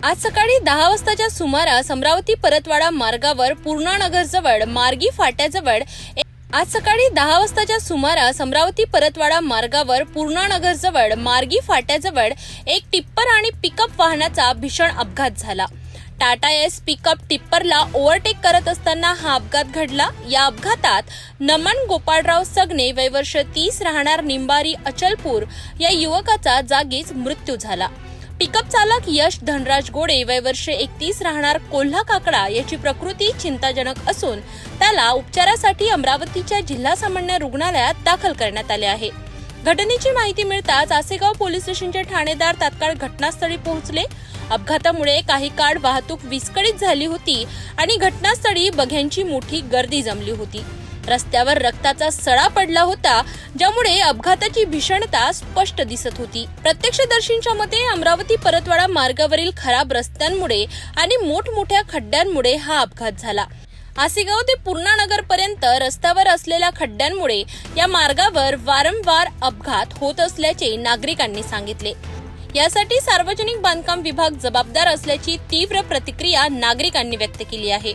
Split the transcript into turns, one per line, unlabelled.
आज सकाळी 10 वाजताच्या सुमारास अमरावती परतवाडा मार्गावर पूर्णानगरजवळ मार्गी फाट्याजवळ आज सकाळी 10 वाजताच्या सुमारास अमरावती परतवाडा मार्गावर पूर्णानगरजवळ मार्गी फाट्याजवळ एक टिप्पर आणि पिकअप वाहनाचा भीषण अपघात झाला। टाटा एस पिकअप टिप्परला ओव्हरटेक करत असताना हा अपघात घडला। या अपघातात नमन गोपाळराव सगणे वय वर्ष 30 राहणार निंबारी अचलपूर या युवकाचा जागीच मृत्यू झाला। पिकअप चालक यश धनराज गोडे वय वर्ष 31 राहणार कोल्हा काकडा याची प्रकृती चिंताजनक असून त्याला उपचारासाठी अमरावतीच्या जिल्हा सामान्य रुग्णालयात दाखल करण्यात आले आहे। घटनेची माहिती मिळताच आसेगाव पोलीस स्टेशनचे ठाणेदार तात्काळ घटनास्थळी पोहोचले। अपघातामुळे काही काळ वाहतूक विस्कळीत झाली होती आणि घटनास्थळी बघ्यांची मोठी गर्दी जमली होती। रस्त्यावर रक्ताचा सडा पडला होता, ज्यामुळे अपघाताची भीषणता स्पष्ट दिसत होती। प्रत्यक्षदर्शींच्या मते अमरावती परतवाडा मार्गावरील खराब रस्त्यांमुळे आणि मोठमोठ्या खड्ड्यांमुळे हा अपघात झाला। आसेगाव ते पूर्णानगर पर्यंत रस्त्यावर असलेल्या खड्ड्यांमुळे या मार्गावर वारंवार अपघात होत असल्याचे नागरिकांनी सांगितले। यासाठी सार्वजनिक बांधकाम विभाग जबाबदार असल्याची तीव्र प्रतिक्रिया नागरिकांनी व्यक्त केली आहे।